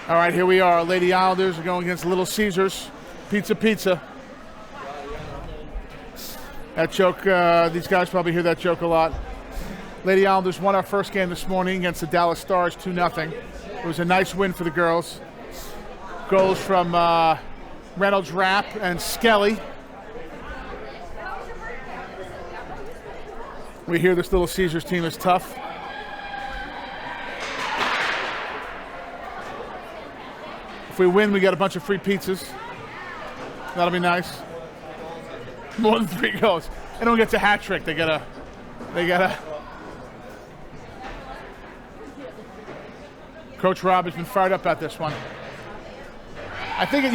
All right, here we are. Lady Islanders are going against Little Caesars. Pizza. That joke, these guys probably hear that joke a lot. Lady Islanders won our first game this morning against the Dallas Stars 2-0. It was a nice win for the girls. Goals from Reynolds, Rapp, and Skelly. We hear this Little Caesars team is tough. If we win, we get a bunch of free pizzas. That'll be nice. More than 3 goals. They don't get to hat trick. They gotta. Coach Rob has been fired up about this one. I think,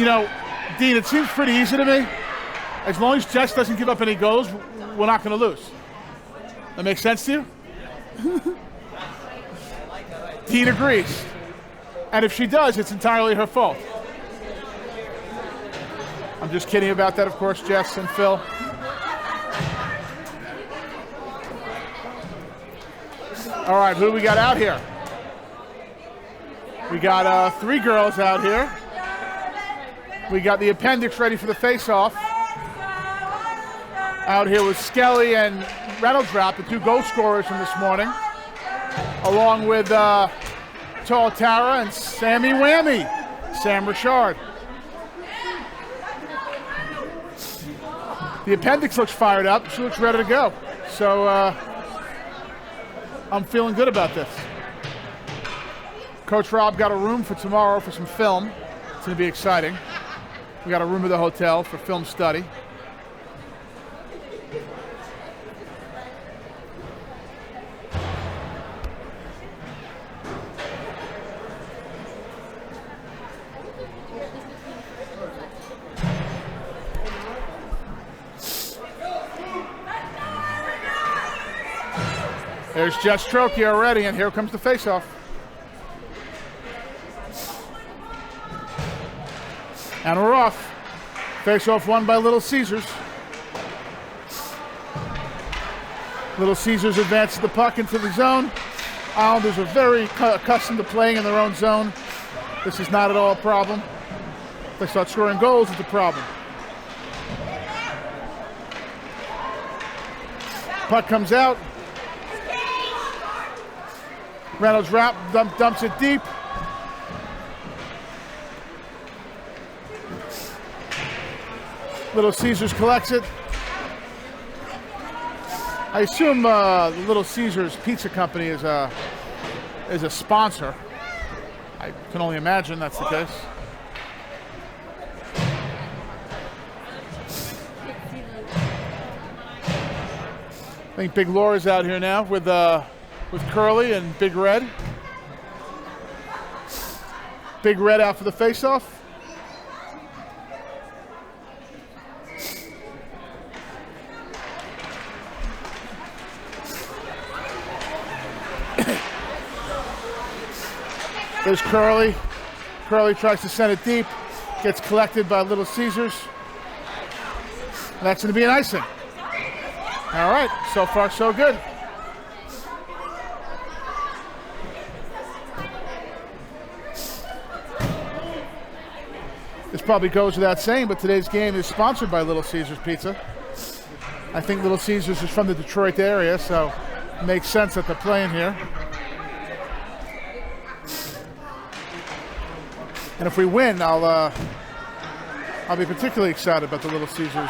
Dean, it seems pretty easy to me. As long as Jess doesn't give up any goals, we're not going to lose. That makes sense to you? Dean agrees. And if she does, it's entirely her fault. I'm just kidding about that, of course, Jess and Phil. All right, who do we got out here? We got 3 girls out here. We got the appendix ready for the face-off. Out here with Skelly and Reynolds Rapp, the 2 goal scorers from this morning, along with Tall Tara and Sammy Whammy, Sam Richard. The appendix looks fired up. She looks ready to go. So I'm feeling good about this. Coach Rob got a room for tomorrow for some film. It's going to be exciting. We got a room at the hotel for film study. There's Jess Trocchio already, and here comes the face-off. And we're off. Face-off won by Little Caesars. Little Caesars advances the puck into the zone. Islanders are very accustomed to playing in their own zone. This is not at all a problem. If they start scoring goals, it's a problem. Puck comes out. Reynolds Rapp dumps it deep. Little Caesars collects it. I assume the Little Caesars Pizza Company is a sponsor. I can only imagine that's the case. I think Big Laura's out here now with Curly and Big Red. Big Red out for the face-off. There's Curly. Curly tries to send it deep. Gets collected by Little Caesars. And that's going to be an icing. All right, so far so good. This probably goes without saying, but today's game is sponsored by Little Caesars Pizza. I think Little Caesars is from the Detroit area, so it makes sense that they're playing here. And if we win, I'll be particularly excited about the Little Caesars.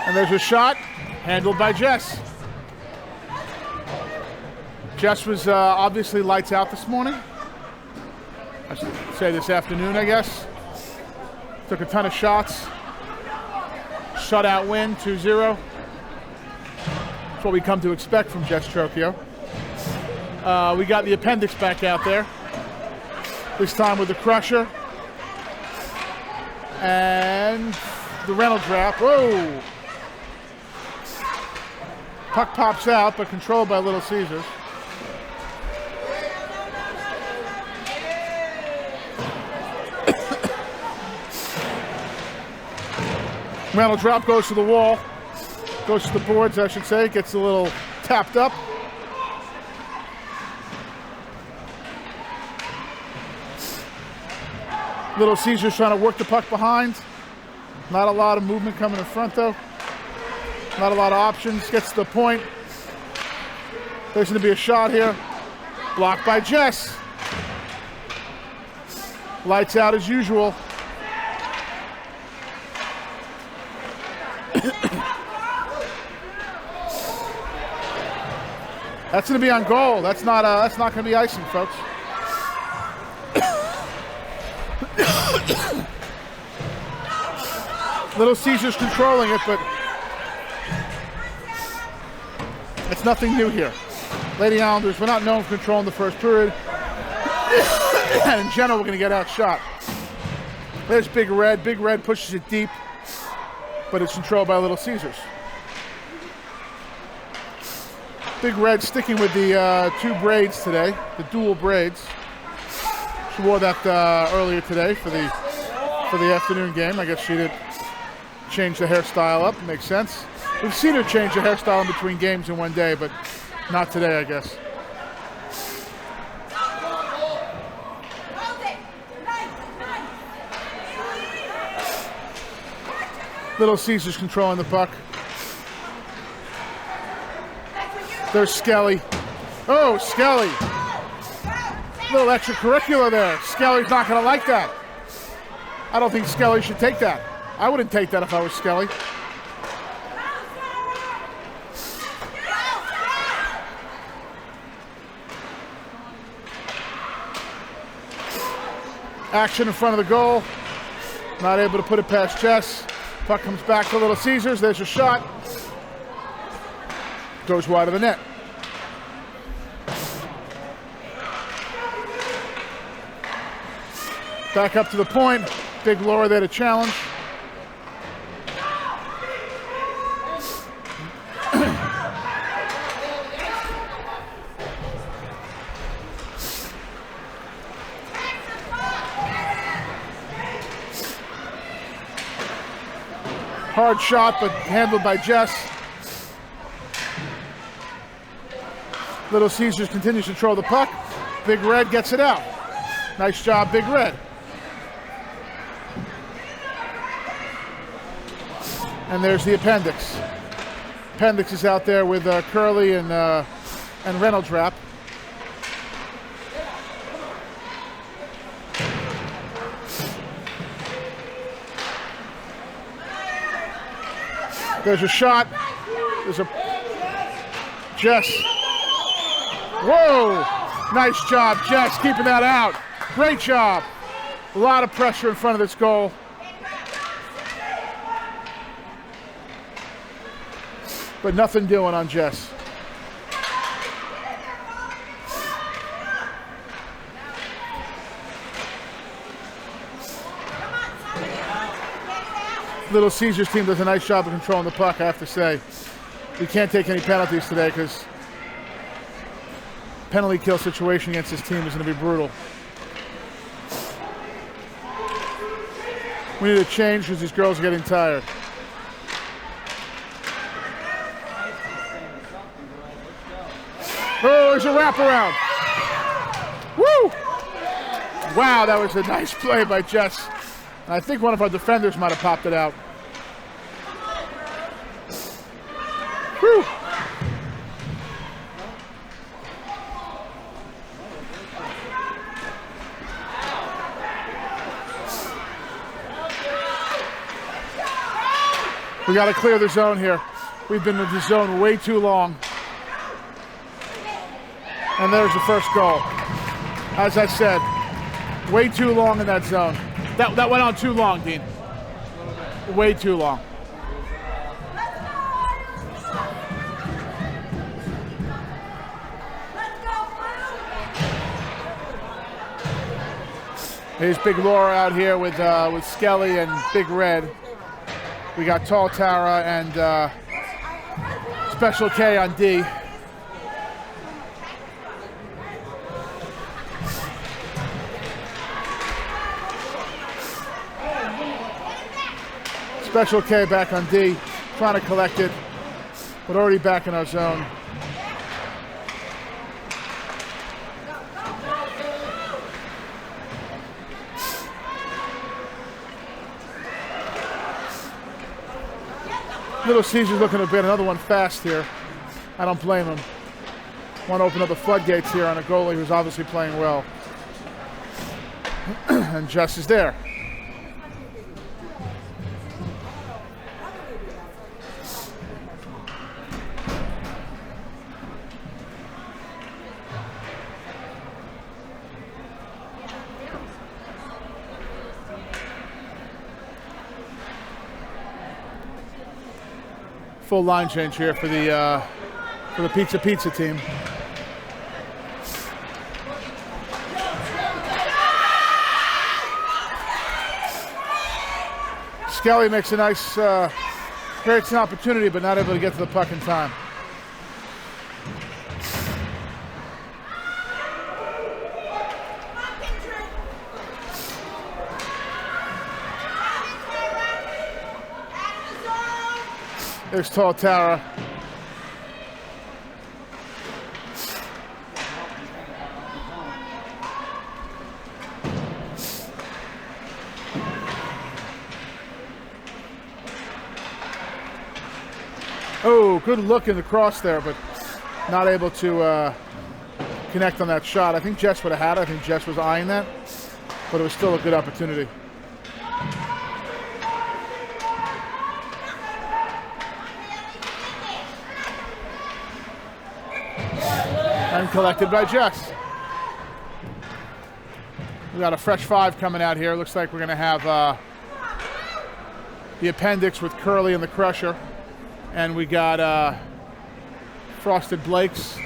And there's a shot handled by Jess. Jess was obviously lights out this morning. I should say this afternoon, I guess. Took a ton of shots. Shutout win, 2-0. That's what we come to expect from Jess Trocchio. We got the appendix back out there. This time with the crusher. And the Reynolds Rapp. Whoa! Puck pops out, but controlled by Little Caesars. Reynolds Rapp goes to the wall. Goes to the boards, I should say. Gets a little tapped up. Little Caesars trying to work the puck behind. Not a lot of movement coming in front, though. Not a lot of options. Gets to the point. There's going to be a shot here. Blocked by Jess. Lights out as usual. That's going to be on goal. That's not going to be icing, folks. Little Caesars controlling it, but it's nothing new here. Lady Islanders, we're not known for controlling the first period. And in general, we're going to get outshot. There's Big Red. Big Red pushes it deep, but it's controlled by Little Caesars. Big Red sticking with the two braids today, the dual braids. She wore that earlier today for the afternoon game. I guess she did change the hairstyle up. Makes sense. We've seen her change the hairstyle in between games in one day, but not today, I guess. Little Caesars controlling the puck. There's Skelly. Oh, Skelly. A little extracurricular there. Skelly's not going to like that. I don't think Skelly should take that. I wouldn't take that if I was Skelly. Action in front of the goal. Not able to put it past Jess. Puck comes back to Little Caesars. There's a shot. Goes wide of the net. Back up to the point. Big Laura there to challenge. Hard shot, but handled by Jess. Little Caesars continues to control the puck. Big Red gets it out. Nice job, Big Red. And there's the appendix. Appendix is out there with Curly and Reynolds wrap. There's a shot. There's a Jess. Whoa! Nice job, Jess, keeping that out. Great job. A lot of pressure in front of this goal. But nothing doing on Jess. Little Caesars team does a nice job of controlling the puck, I have to say. We can't take any penalties today because penalty kill situation against this team is going to be brutal. We need a change because these girls are getting tired. Oh, there's a wraparound. Woo! Wow, that was a nice play by Jess. I think one of our defenders might have popped it out. Whew. We got to clear the zone here. We've been in the zone way too long. And there's the first goal. As I said, way too long in that zone. That went on too long, Dean. Way too long. Here's Big Laura out here with Skelly and Big Red. We got Tall Tara and Special K on D. Special K back on D, trying to collect it. but already back in our zone. Little Caesar's looking to get another one fast here. I don't blame him. Want to open up the floodgates here on a goalie who's obviously playing well. And Jess is there. Full line change here for the Pizza team. Skelly makes a nice, creates an opportunity, but not able to get to the puck in time. There's tall Tara. Oh, good look in the cross there, but not able to connect on that shot. I think Jess would have had it. I think Jess was eyeing that, but it was still a good opportunity. And collected by Jess. We got a fresh 5 coming out here. Looks like we're going to have the appendix with Curly and the Crusher. And we got Frosted Blakes.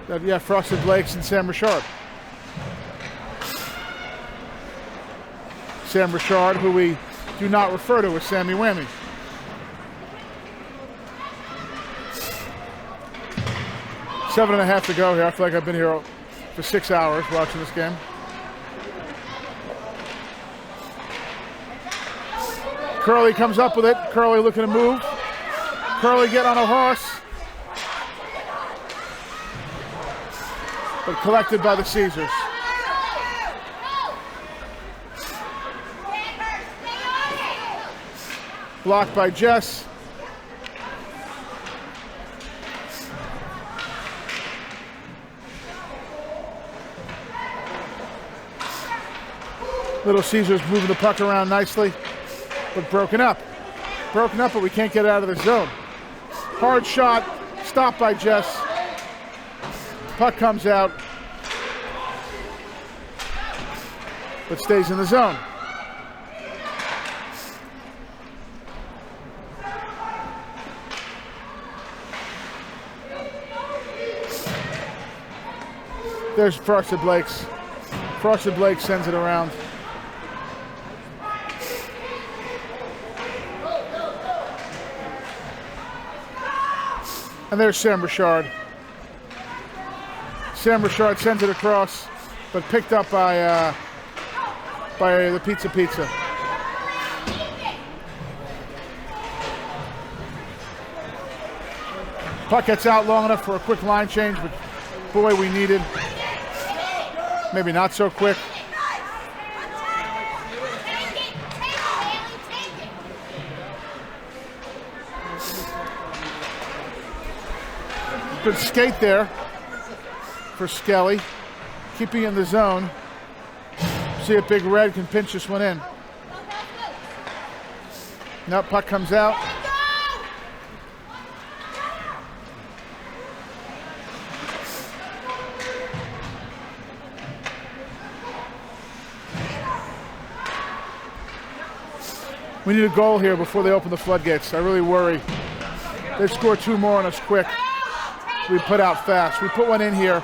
Yeah, Frosted Blakes and Sam Richard. Sam Richard, who we do not refer to as Sammy Whammy. Seven and a half to go here. I feel like I've been here for 6 hours watching this game. Curly comes up with it. Curly looking to move. Curly get on a horse. But collected by the Caesars. Blocked by Jess. Little Caesars moving the puck around nicely, but broken up. Broken up, but we can't get out of the zone. Hard shot, stopped by Jess. Puck comes out, but stays in the zone. There's Frosted Blakes. Frosted Blake sends it around. And there's Sam Richard. Sam Richard sends it across, but picked up by the Pizza. Puck gets out long enough for a quick line change, but boy, we needed. Maybe not so quick. Good skate there for Skelly. Keeping in the zone. See if Big Red can pinch this one in. Now puck comes out. We need a goal here before they open the floodgates. I really worry. They've scored 2 more on us quick. We put out fast. We put one in here.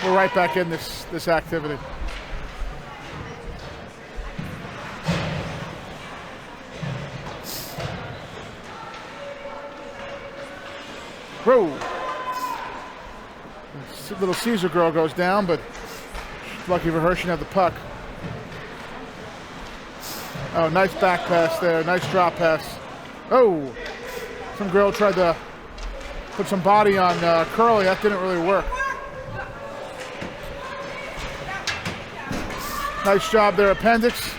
We're right back in this activity. Whoa. Little Caesar girl goes down, but lucky for her, she didn't have the puck. Oh, nice back pass there. Nice drop pass. Oh. Some girl tried to put some body on Curly. That didn't really work. Nice job there, Appendix.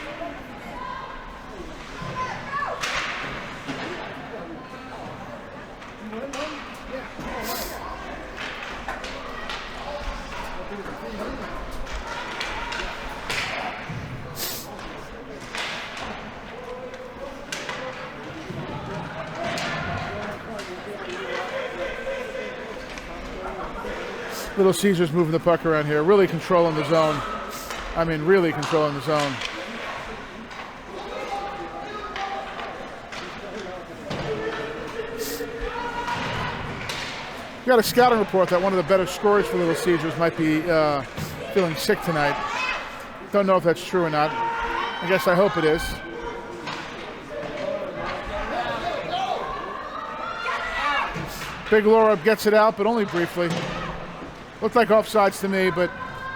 Little Caesars moving the puck around here, really controlling the zone. I mean, really controlling the zone. We got a scouting report that one of the better scorers for Little Caesars might be feeling sick tonight. Don't know if that's true or not. I guess I hope it is. Big Laura gets it out, but only briefly. Looked like offsides to me, but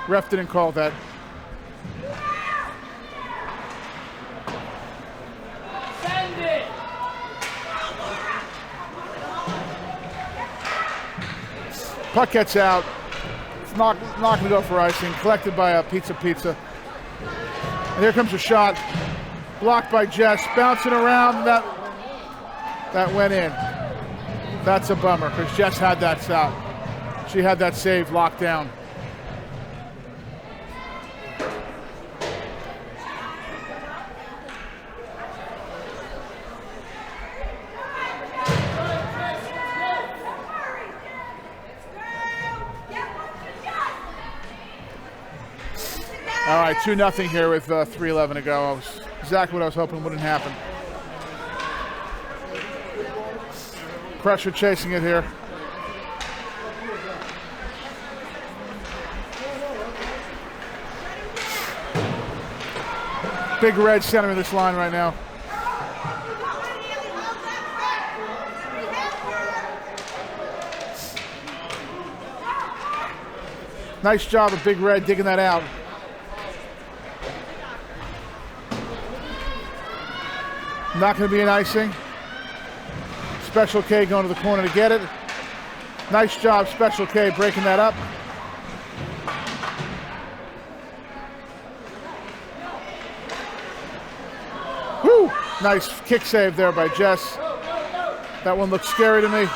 ref didn't call that. Send it. Puck gets out. It's not going to go for icing. Collected by a Pizza. And here comes a shot. Blocked by Jess. Bouncing around. That went in. That's a bummer because Jess had that shot. She had that save locked down. All right, 2-0 here with 3:11 to go. Exactly what I was hoping wouldn't happen. Pressure chasing it here. Big Red centering this line right now. Nice job of Big Red digging that out. Not going to be an icing. Special K going to the corner to get it. Nice job, Special K, breaking that up. Woo! Nice kick save there by Jess. That one looks scary to me.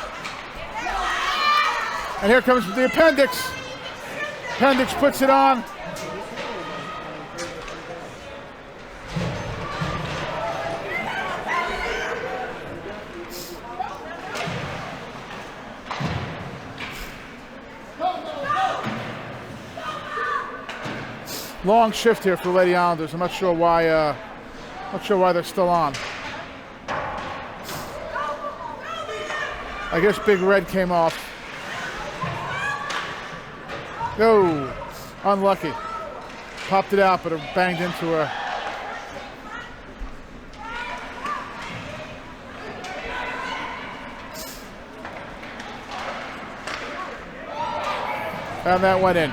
And here comes the Appendix. Appendix puts it on. Long shift here for Lady Islanders. I'm not sure why they're still on. I guess Big Red came off. No, unlucky. Popped it out, but it banged into her. And that went in.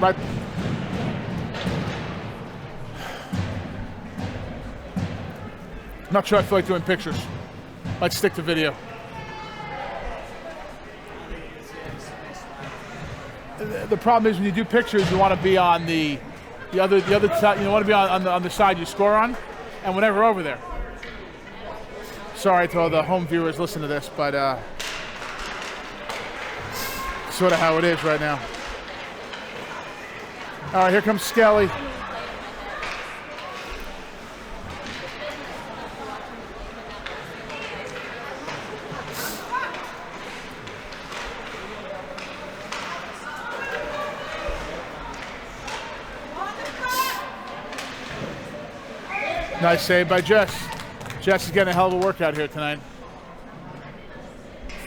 Right. Not sure I feel like doing pictures. Let's stick to video. The problem is when you do pictures, you want to be on the other side. You want to be on the side you score on, and we're never over there. Sorry to all the home viewers listen to this, but sort of how it is right now. All right, here comes Skelly. Nice save by Jess. Jess is getting a hell of a workout here tonight.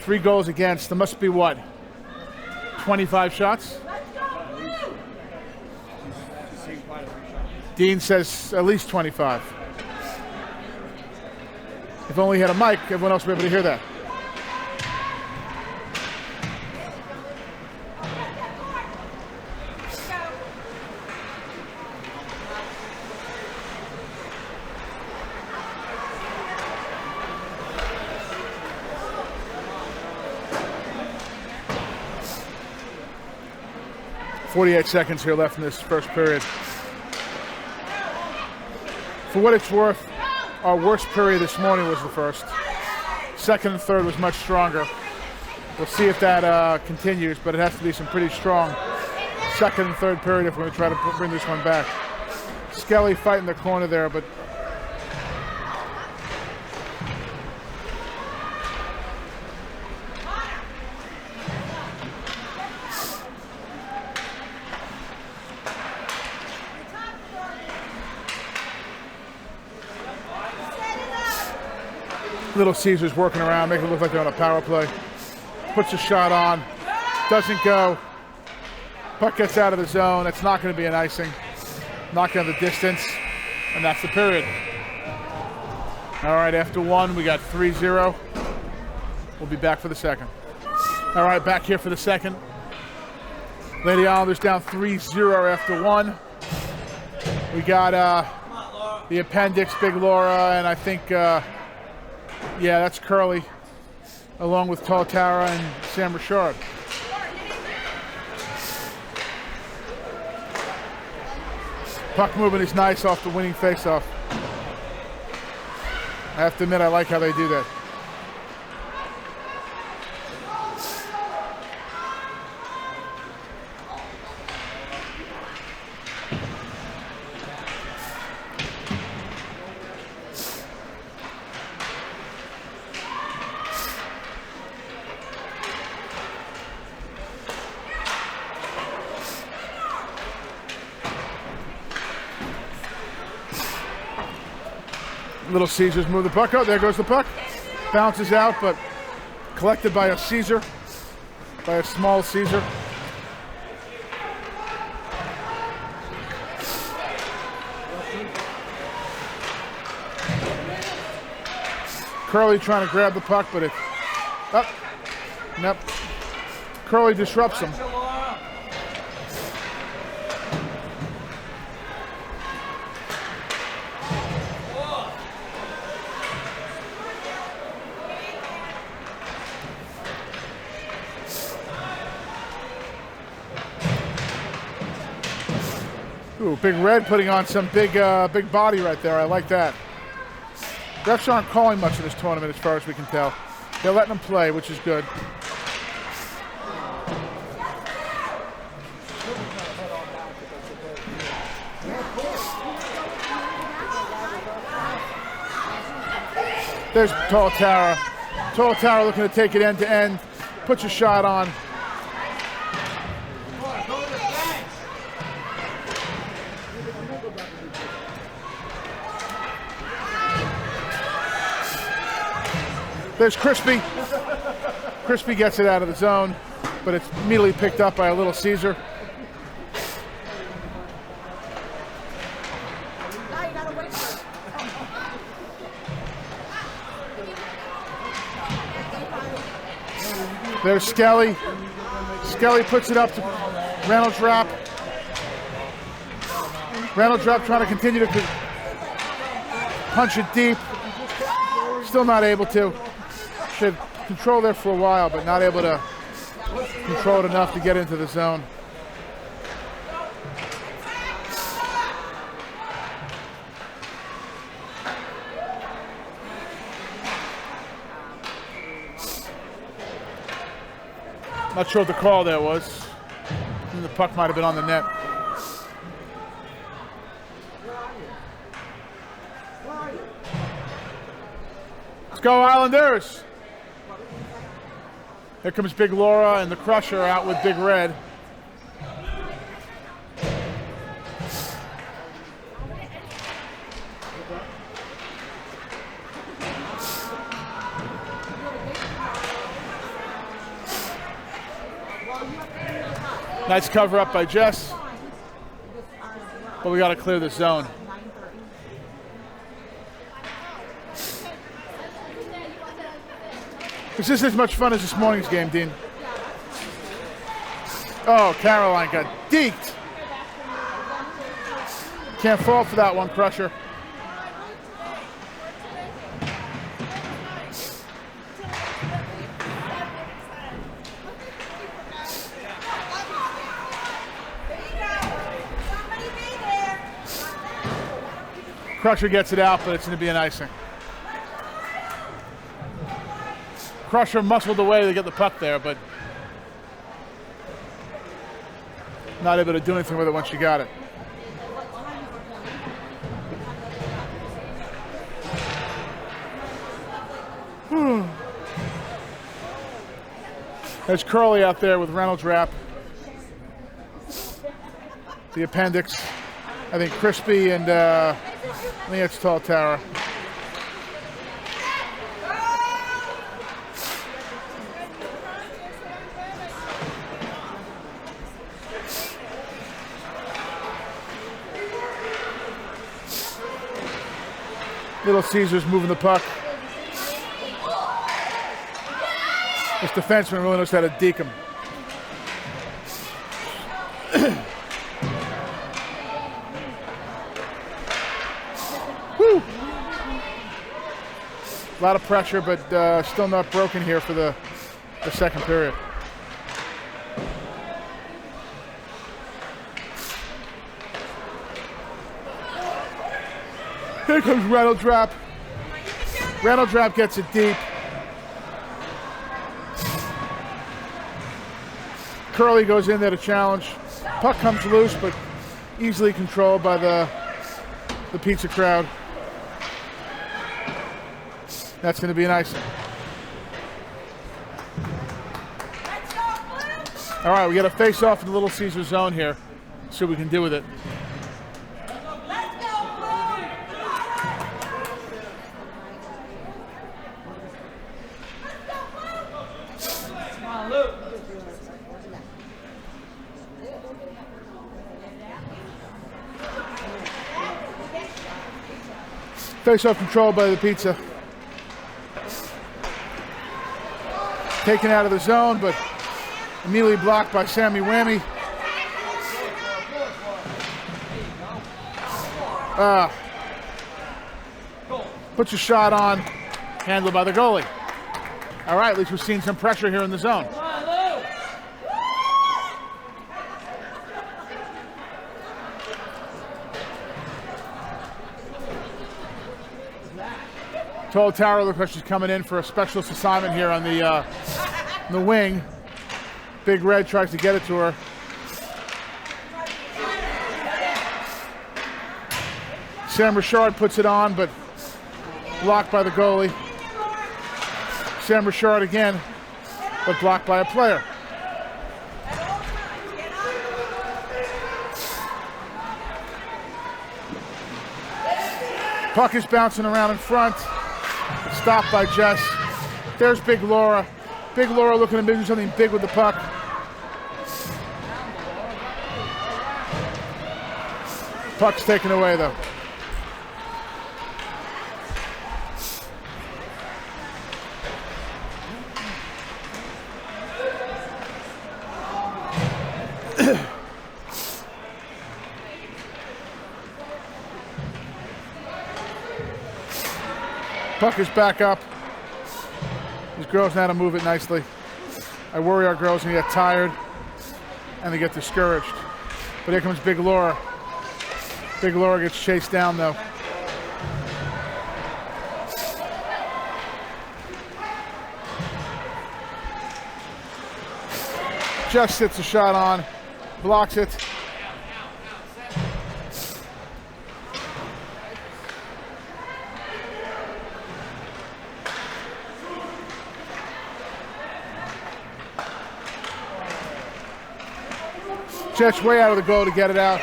3 goals against. There must be what? 25 shots? Dean says at least 25. If only he had a mic, everyone else would be able to hear that. 48 seconds here left in this first period. For what it's worth, our worst period this morning was the first. Second and third was much stronger. We'll see if that continues, but it has to be some pretty strong second and third period if we're going to try to bring this one back. Skelly fighting the corner there, but Little Caesar's working around, making it look like they're on a power play. Puts a shot on, doesn't go. Puck gets out of the zone. It's not going to be an icing. Knock down the distance, and that's the period. All right, after one, we got 3-0. We'll be back for the second. All right, back here for the second. Lady Islanders down 3-0 after one. We got the appendix, Big Laura, and I think, yeah, that's Curly, along with Tall Tara and Sam Richard. Puck movement is nice off the winning faceoff. I have to admit, I like how they do that. Little Caesars move the puck out. There goes the puck. Bounces out, but collected by a Caesar, by a small Caesar. Curly trying to grab the puck, but it's up. Nope. Curly disrupts him. Ooh, Big Red putting on some big body right there. I like that. Refs aren't calling much of this tournament as far as we can tell. They're letting them play, which is good. There's Tall Tara. Tall Tara looking to take it end to end. Puts a shot on. There's Crispy. Crispy gets it out of the zone, but it's immediately picked up by a Little Caesar. There's Skelly. Skelly puts it up to Reynolds Wrap. Reynolds Wrap trying to continue to punch it deep. Still not able to. Should control there for a while, but not able to control it enough to get into the zone. Not sure what the call there was. I think the puck might have been on the net. Let's go Islanders! Here comes Big Laura and the Crusher out with Big Red. Nice cover up by Jess. But we got to clear the zone. Is this as much fun as this morning's game, Dean? Oh, Caroline got deked. Can't fall for that one, Crusher. Crusher gets it out, but it's going to be an icing. Crusher muscled away to get the puck there, but not able to do anything with it once she got it. There's Curly out there with Reynolds wrap. The appendix. I think Crispy and I think it's Tall Tower. Little Caesars moving the puck. This defenseman really knows how to deke him. Woo! A lot of pressure, but still not broken here for the second period. Here comes Reynolds Drap. Reynolds Drap gets it deep. Curly goes in there to challenge. Puck comes loose, but easily controlled by the pizza crowd. That's going to be an icing. All right, we got a face-off in the Little Caesar zone here. See what we can do with it. Face-off controlled by the pizza. Taken out of the zone, but immediately blocked by Sammy Whammy. Puts a shot on, handled by the goalie. All right, at least we're seeing some pressure here in the zone. Tall Tower looks like she's coming in for a specialist assignment here on the wing. Big Red tries to get it to her. Sam Richard puts it on, but blocked by the goalie. Sam Richard again, but blocked by a player. Puck is bouncing around in front. Stopped by Jess. There's Big Laura. Big Laura looking to do something big with the puck. Puck's taken away though. Puck is back up. These girls know how to move it nicely. I worry our girls gonna get tired and they get discouraged. But here comes Big Laura. Big Laura gets chased down though. Just sits a shot on, blocks it. Jets way out of the goal to get it out.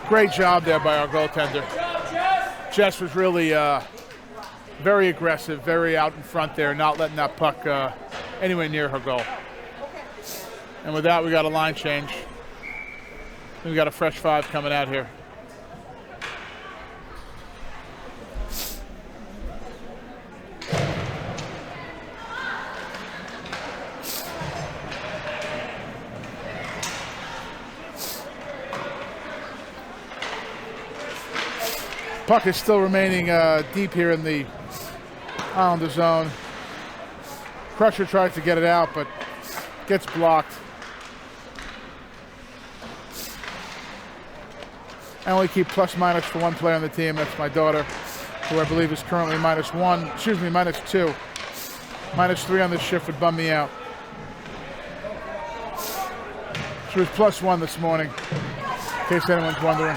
Great job there by our goaltender. Jess was really very aggressive, very out in front there, not letting that puck anywhere near her goal. And with that, we got a line change. We got a fresh five coming out here. Puck is still remaining deep here in the Islander zone. Crusher tries to get it out, but gets blocked. I only keep plus minus for one player on the team. That's my daughter, who I believe is currently -2. -3 on this shift would bum me out. She was +1 this morning, in case anyone's wondering.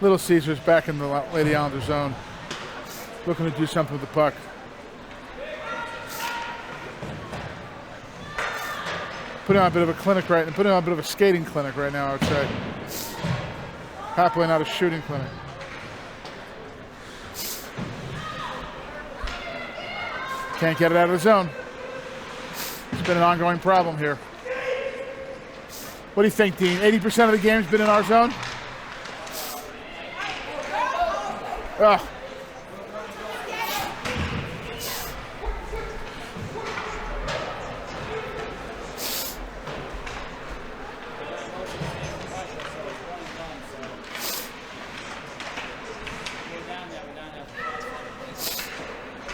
Little Caesars back in the Lady Islander zone, looking to do something with the puck. Putting on a bit of a clinic putting on a bit of a skating clinic right now, I would say. Happily not a shooting clinic. Can't get it out of the zone. It's been an ongoing problem here. What do you think, Dean? 80% of the game's been in our zone? Ugh.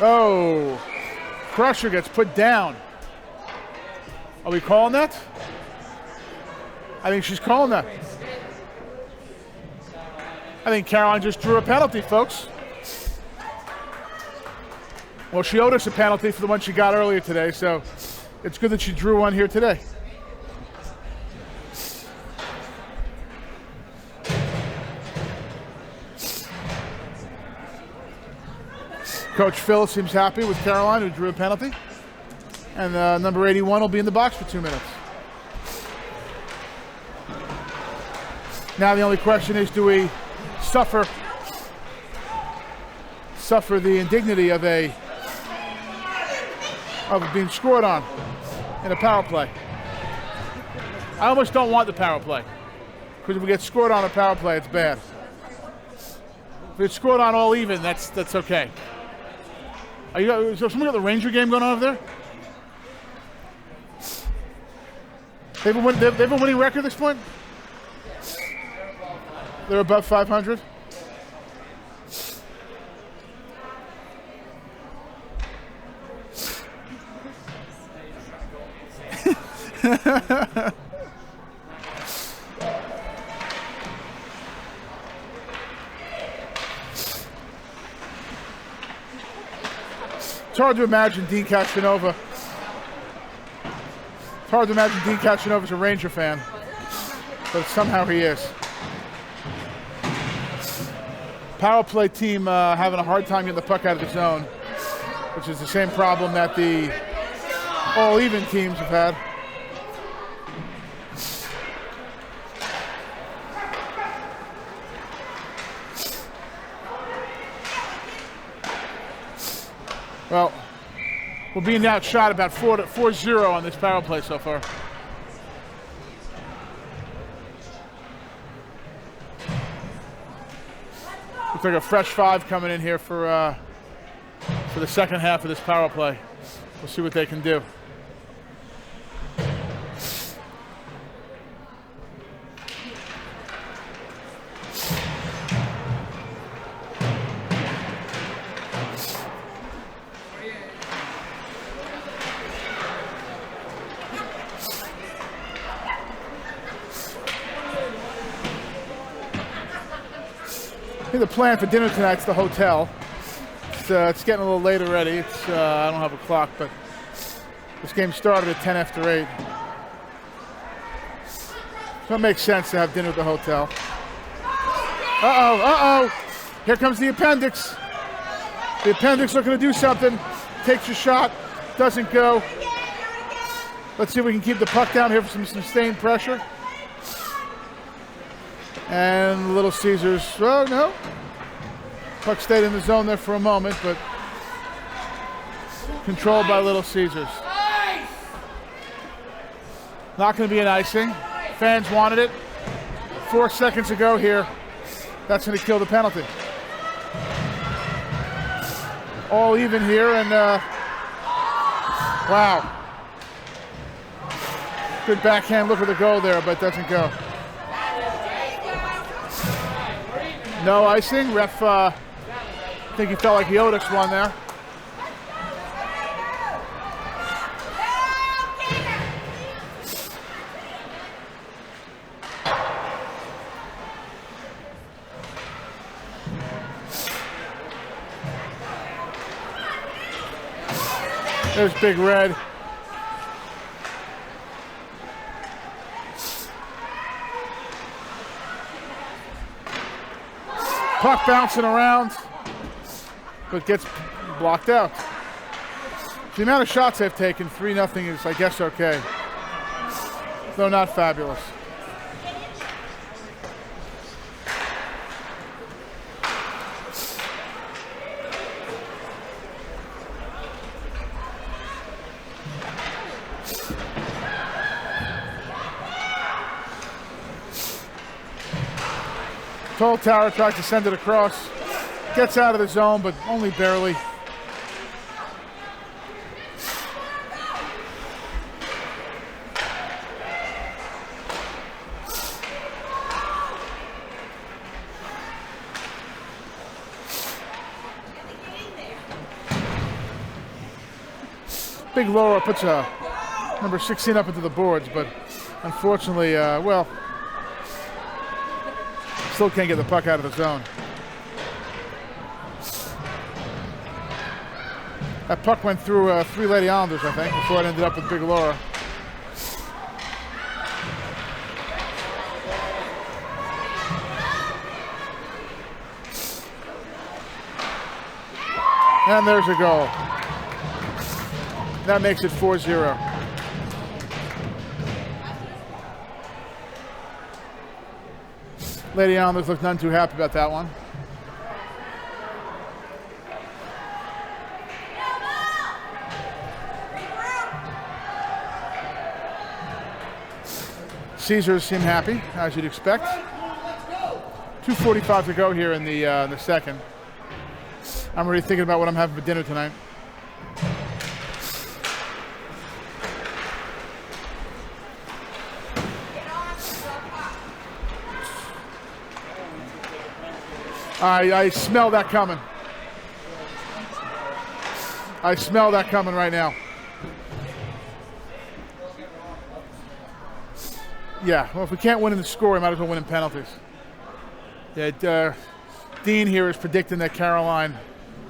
Oh, Crusher gets put down. Are we calling that? I think she's calling that. I think Caroline just drew a penalty, folks. Well, she owed us a penalty for the one she got earlier today, so it's good that she drew one here today. Coach Phil seems happy with Caroline, who drew a penalty. And number 81 will be in the box for 2 minutes. Now the only question is, do we suffer the indignity of being scored on in a power play? I almost don't want the power play, because if we get scored on a power play, it's bad. If it's scored on all even, that's okay. Is there somebody got the Ranger game going on over there? They have a winning record at this point? They're above 500? It's hard to imagine Dean Cashinova. It's hard to imagine Dean Cashinova's a Ranger fan, but somehow he is. Power play team having a hard time getting the puck out of the zone, which is the same problem that the all-even teams have had. Well, we're being outshot about 4-0 on this power play so far. Looks like a fresh 5 coming in here for the second half of this power play. We'll see what they can do. I think the plan for dinner tonight's the hotel. It's getting a little late already. I don't have a clock, but this game started at 10 after 8. So it makes sense to have dinner at the hotel. Uh-oh. Here comes the appendix. The appendix looking to do something. Takes a shot, doesn't go. Let's see if we can keep the puck down here for some sustained pressure. And Little Caesars, oh no. Puck stayed in the zone there for a moment, but controlled by Little Caesars. Not going to be an icing. Fans wanted it. 4 seconds ago here. That's going to kill the penalty. All even here, and wow. Good backhand look at the goal there, but doesn't go. No icing. Ref think he felt like he owed us one there. There's Big Red. Puck bouncing around, but gets blocked out. The amount of shots they've taken, 3-0 is, I guess, okay. Though not fabulous. Tall Tower tries to send it across. Gets out of the zone, but only barely. Big Laura puts a number 16 up into the boards, but unfortunately, well, still can't get the puck out of the zone. That puck went through 3 Lady Islanders, I think, before it ended up with Big Laura. And there's a goal. That makes it 4-0. Lady Islanders look none too happy about that one. Caesars seem happy, as you'd expect. 2:45 to go here in the second. I'm already thinking about what I'm having for dinner tonight. I smell that coming. I smell that coming right now. Yeah, well, if we can't win in the score, we might as well win in penalties. Yeah, Dean here is predicting that Caroline,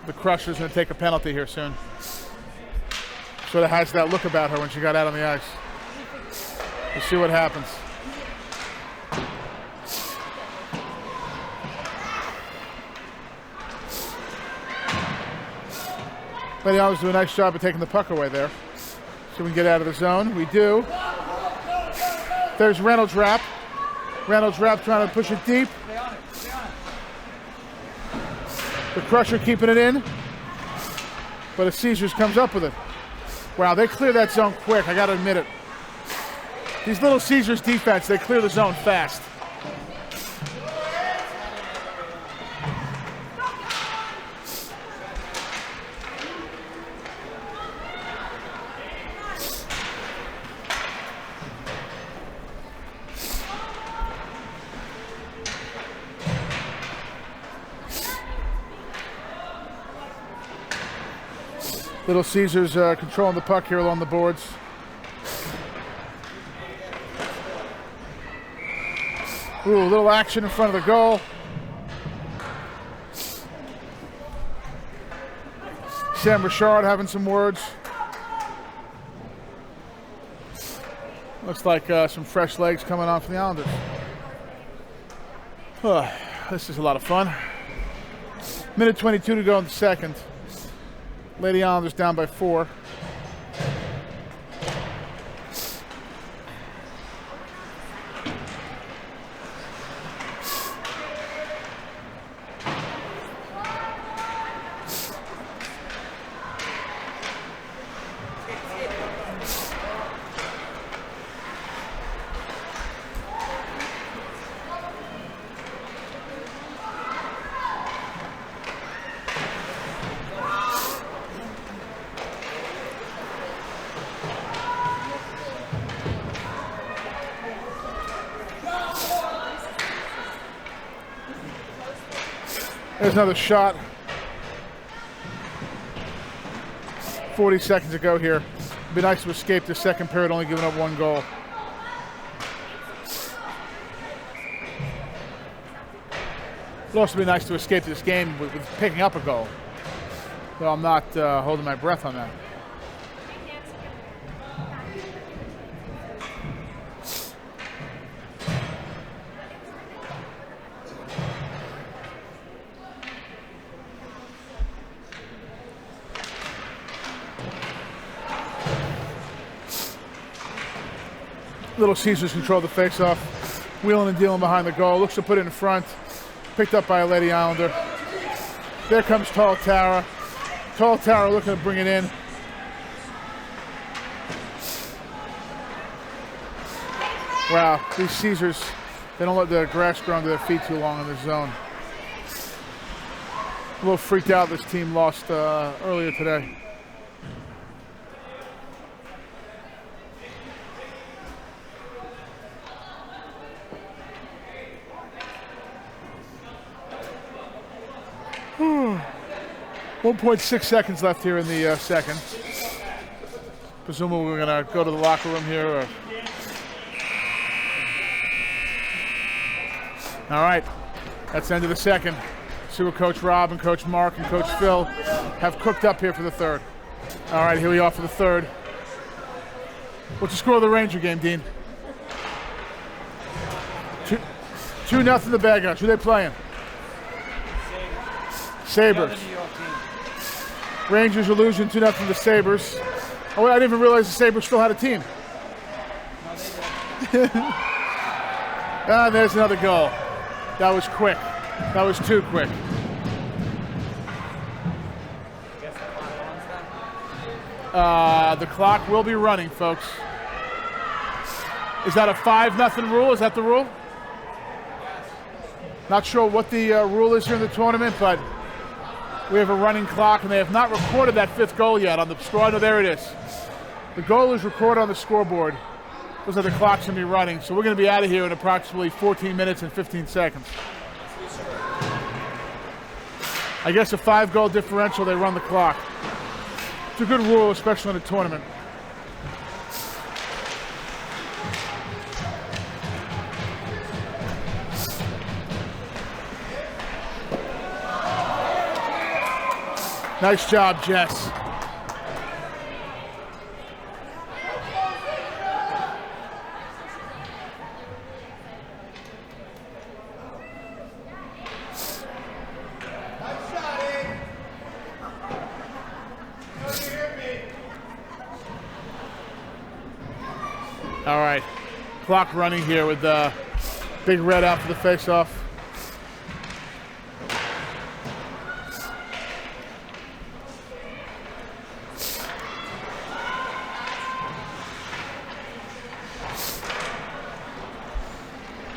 the Crusher, is going to take a penalty here soon. Sort of has that look about her when she got out on the ice. We'll see what happens. Lady Islanders do a nice job of taking the puck away there. So we can get out of the zone. We do. There's Reynolds Wrap. Reynolds Wrap trying to push it deep. The Crusher keeping it in. But the Caesars comes up with it. Wow, they clear that zone quick, I gotta admit it. These little Caesars defense, they clear the zone fast. Little Caesars controlling the puck here along the boards. Ooh, a little action in front of the goal. Sam Richard having some words. Looks like some fresh legs coming on from the Islanders. This is a lot of fun. Minute 22 to go in the second. Lady Islanders down by 4. There's another shot. 40 seconds to go here. It'd be nice to escape the second period, only giving up 1 goal. It'd also be nice to escape this game with picking up a goal. So I'm not holding my breath on that. Little Caesars control the face-off. Wheeling and dealing behind the goal. Looks to put it in front. Picked up by a Lady Islander. There comes Tall Tower. Tall Tower looking to bring it in. Wow, these Caesars, they don't let the grass grow under their feet too long in the zone. A little freaked out this team lost earlier today. Hmm. 1.6 seconds left here in the second. Presumably we're going to go to the locker room here. All right, that's the end of the second. See what Coach Rob and Coach Mark and Coach Phil have cooked up here for the third. All right, here we are for the third. What's the score of the Ranger game, Dean? 2-0 the Bad Guys. Who are they playing? Sabres. Rangers are losing 2-0 the Sabres. Oh, I didn't even realize the Sabres still had a team. No, they didn't. Ah, there's another goal. That was quick. That was too quick. The clock will be running, folks. Is that a 5-0 rule? Is that the rule? Not sure what the rule is here in the tournament, but we have a running clock, and they have not recorded that 5th goal yet on the score. No, there it is. The goal is recorded on the scoreboard. Looks like the clock's going to be running, so we're going to be out of here in approximately 14 minutes and 15 seconds. I guess a 5-goal differential, they run the clock. It's a good rule, especially in a tournament. Nice job, Jess. All right, clock running here with Big Red out for the face-off.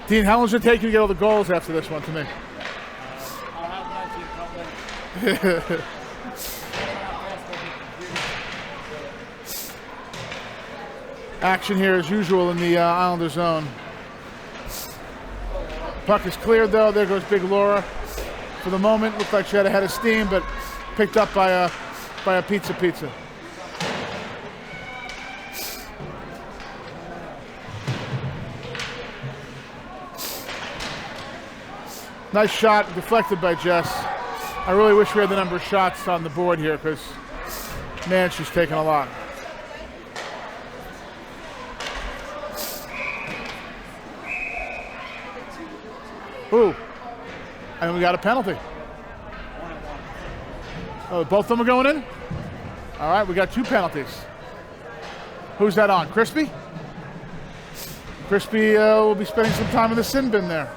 Dean, how long does it take you to get all the goals after this one to me? Action here as usual in the Islander zone. Puck is cleared though. There goes Big Laura. For the moment, looked like she had a head of steam, but picked up by a pizza. Nice shot, deflected by Jess. I really wish we had the number of shots on the board here because, man, she's taking a lot. Ooh, and we got a penalty. Oh, both of them are going in? All right, we got 2 penalties. Who's that on, Crispy? Crispy will be spending some time in the sin bin there.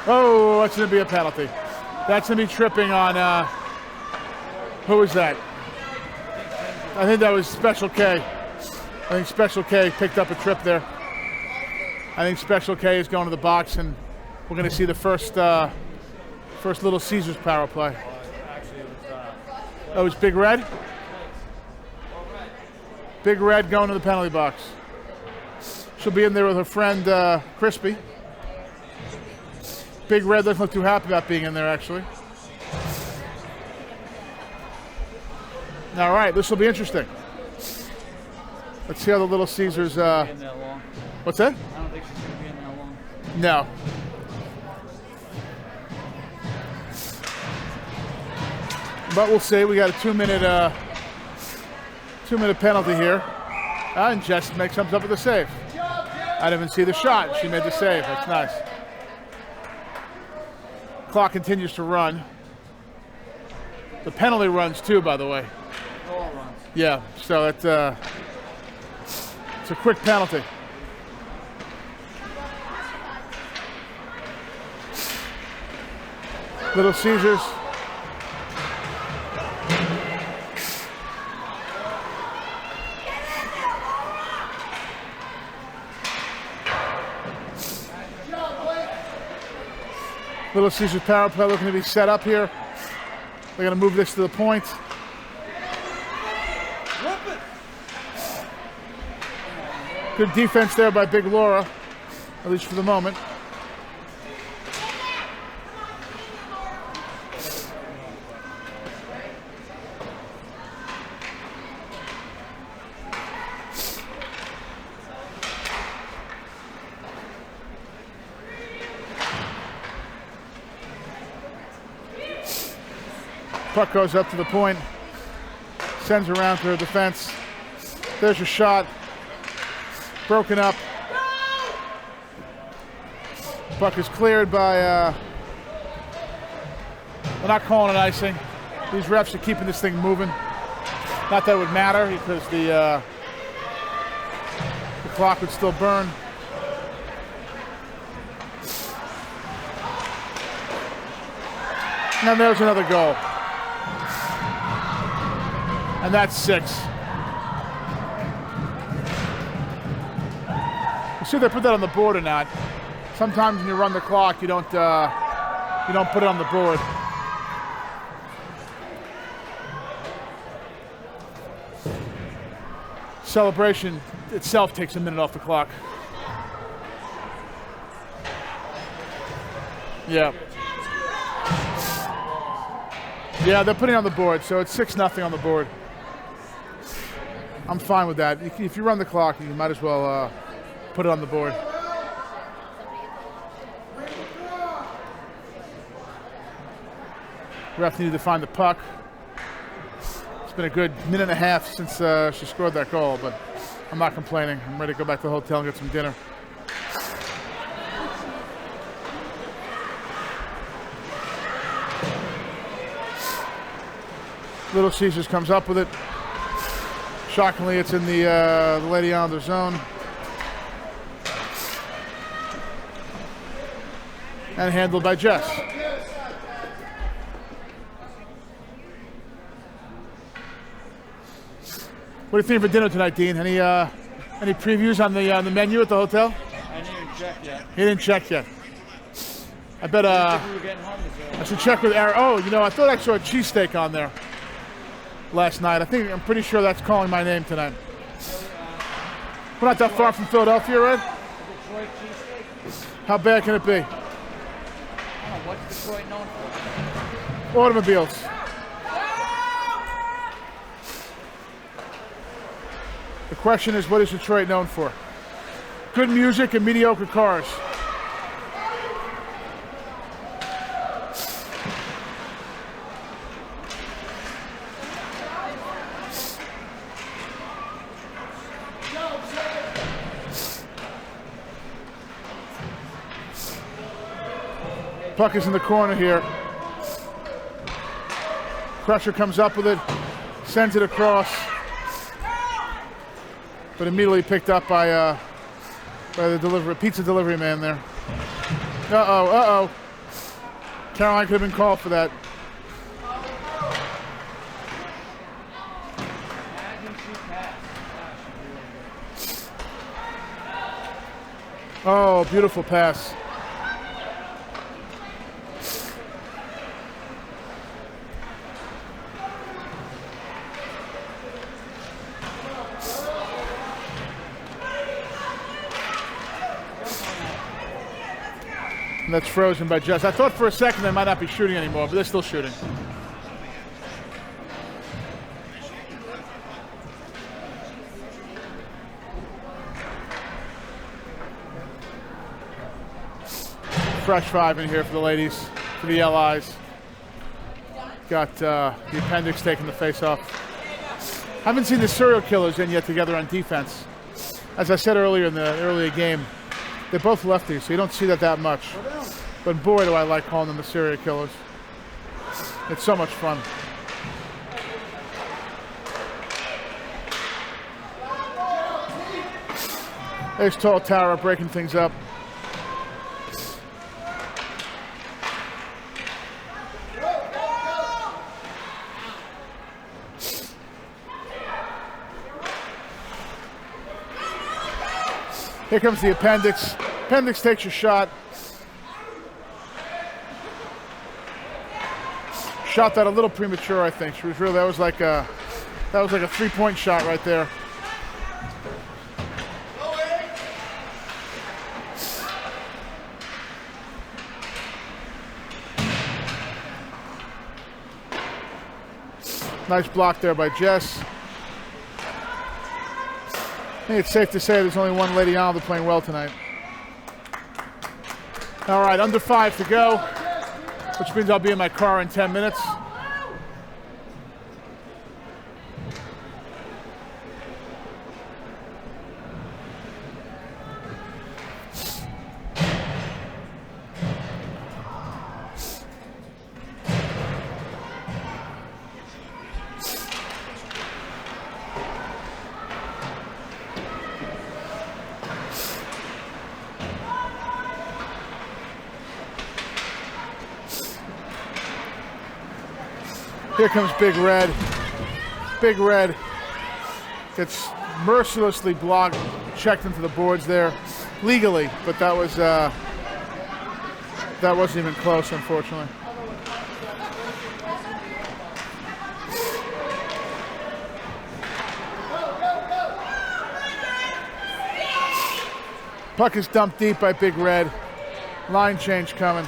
Oh, that's going to be a penalty. That's going to be tripping on, who was that? I think that was Special K. I think Special K picked up a trip there. I think Special K is going to the box, and we're going to see the first Little Caesars power play. Oh, it was Big Red? Big Red going to the penalty box. She'll be in there with her friend Crispy. Big Red doesn't look too happy about being in there, actually. All right, this will be interesting. Let's see how the Little Caesars. What's that? I don't think she's going to be in that long. No. But we'll see. We got a 2-minute penalty here. And Jess comes up with a save. I didn't even see the shot. She made the save. That's nice. Clock continues to run. The penalty runs too, by the way. All runs. Yeah, so it's a quick penalty. Little Caesars. Little Caesars power play looking to be set up here. They're going to move this to the point. Good defense there by Big Laura, at least for the moment. Puck goes up to the point, sends around to her defense. There's your shot. Broken up. Puck is cleared by, they're not calling it icing. These refs are keeping this thing moving. Not that it would matter because the clock would still burn. And there's another goal. And that's 6. We'll see if they put that on the board or not. Sometimes when you run the clock, you don't put it on the board. Celebration itself takes a minute off the clock. Yeah. Yeah, they're putting it on the board, so it's 6-0 on the board. I'm fine with that. If you run the clock, you might as well put it on the board. Ref needed to find the puck. It's been a good minute and a half since she scored that goal, but I'm not complaining. I'm ready to go back to the hotel and get some dinner. Little Caesars comes up with it. Shockingly, it's in the Lady Islander zone. And handled by Jess. What do you think for dinner tonight, Dean? Any previews on the menu at the hotel? I didn't even check yet. He didn't check yet. I bet We were getting home this I should check with Aaron. Oh, I thought I saw a cheesesteak on there last night. I'm pretty sure that's calling my name tonight. We're not that far from Philadelphia, right? Detroit cheesesteak? How bad can it be? I don't know. What's Detroit known for? Automobiles. The question is, what is Detroit known for? Good music and mediocre cars. Puck is in the corner here. Crusher comes up with it, sends it across, but immediately picked up by the pizza delivery man there. Uh-oh. Caroline could have been called for that. Oh, beautiful pass. And that's frozen by Jess. I thought for a second they might not be shooting anymore, but they're still shooting. Fresh five in here for the ladies, for the LIs. Got the appendix taking the face off. Haven't seen the serial killers in yet together on defense. As I said earlier in the earlier game, they're both lefties, so you don't see that much. But boy, do I like calling them the serial killers. It's so much fun. There's Tall Tara breaking things up. Here comes the appendix. Appendix takes your shot. Shot that a little premature, I think. She was really, that was like a 3-point shot right there. Nice block there by Jess. I think it's safe to say there's only one Lady Islander playing well tonight. All right, under 5 to go, which means I'll be in my car in 10 minutes. Here comes Big Red. Big Red gets mercilessly blocked, checked into the boards there, legally, but that wasn't even close, unfortunately. Puck is dumped deep by Big Red. Line change coming.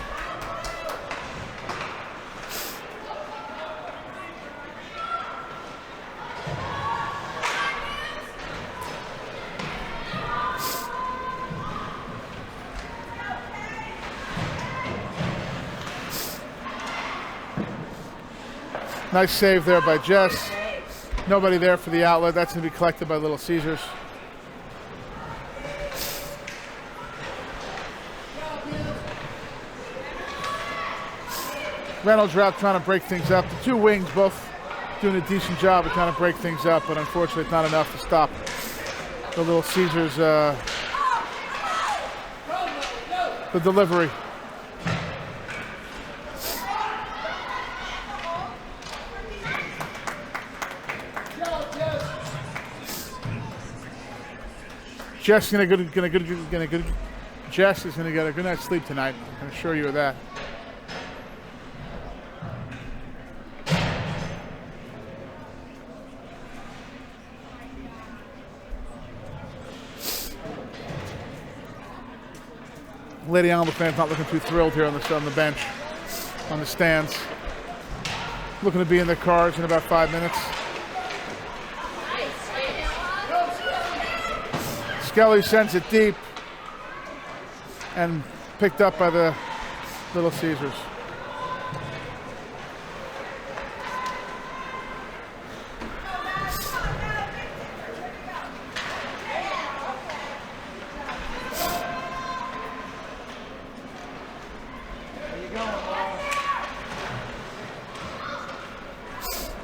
Nice save there by Jess. Nobody there for the outlet. That's going to be collected by Little Caesars. Reynolds are out trying to break things up. The two wings both doing a decent job of trying to break things up, but unfortunately it's not enough to stop the Little Caesars, the delivery. Jess is gonna get a good night's sleep tonight. I can assure you of that. Lady Islander fans not looking too thrilled here on the bench, on the stands. Looking to be in their cars in about 5 minutes. Skelly sends it deep and picked up by the Little Caesars.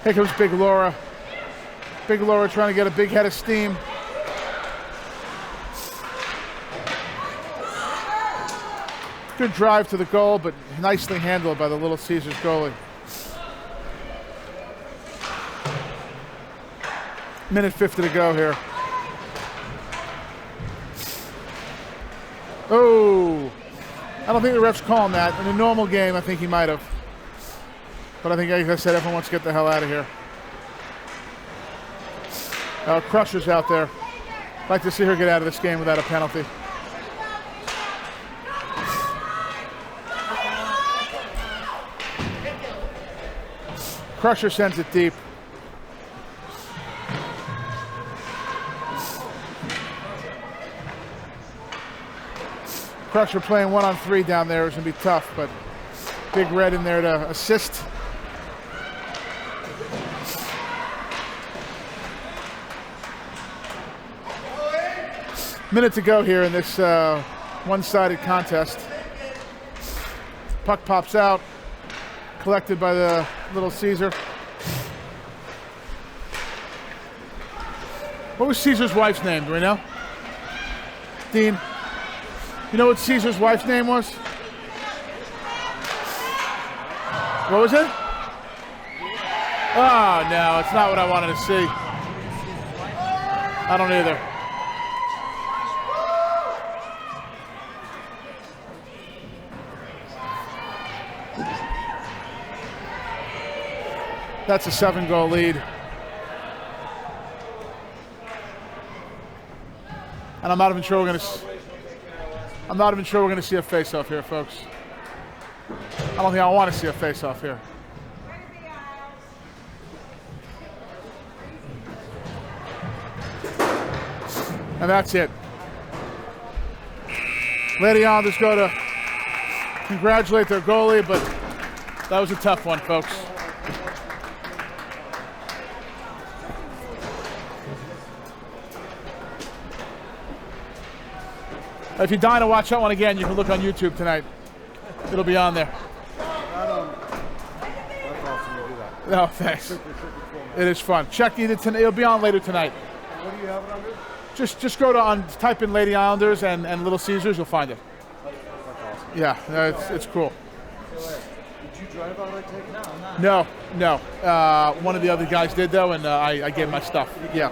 Here comes Big Laura. Big Laura trying to get a big head of steam. Good drive to the goal, but nicely handled by the Little Caesars goalie. Minute 50 to go here. I don't think the ref's calling that. In a normal game, I think he might have. But I think, like I said, everyone wants to get the hell out of here. Crusher's out there. I'd like to see her get out of this game without a penalty. Crusher sends it deep. Crusher playing 1-on-3 down there is going to be tough, but Big Red in there to assist. Minute to go here in this one-sided contest. Puck pops out, collected by the Little Caesar. What was Caesar's wife's name? Do we know? Dean? You know what Caesar's wife's name was? What was it? Oh, no, it's not what I wanted to see. I don't either. That's a 7-goal lead. And I'm not even sure we're going to see a face-off here, folks. I don't think I want to see a face-off here. And that's it. Lady Islanders go to congratulate their goalie, but that was a tough one, folks. If you're dying to watch that one again, you can look on YouTube tonight. It'll be on there. That's awesome to do that. No, thanks. It is fun. Check either tonight. It'll be on later tonight. What do you have it under? Just go to type in Lady Islanders and Little Caesars. You'll find it. That's awesome. Yeah, it's cool. Did you drive out, I take it? No. One of the other guys did though, and I gave my stuff. Yeah.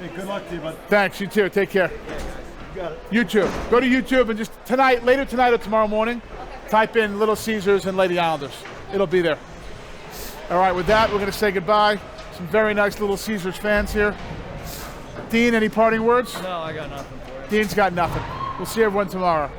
Hey, good luck to you, bud. Thanks. You too. Take care. You got it. YouTube. Go to YouTube and just later tonight or tomorrow morning, type in Little Caesars and Lady Islanders. It'll be there. All right, with that, we're going to say goodbye. Some very nice Little Caesars fans here. Dean, any parting words? No, I got nothing for you. Dean's got nothing. We'll see everyone tomorrow.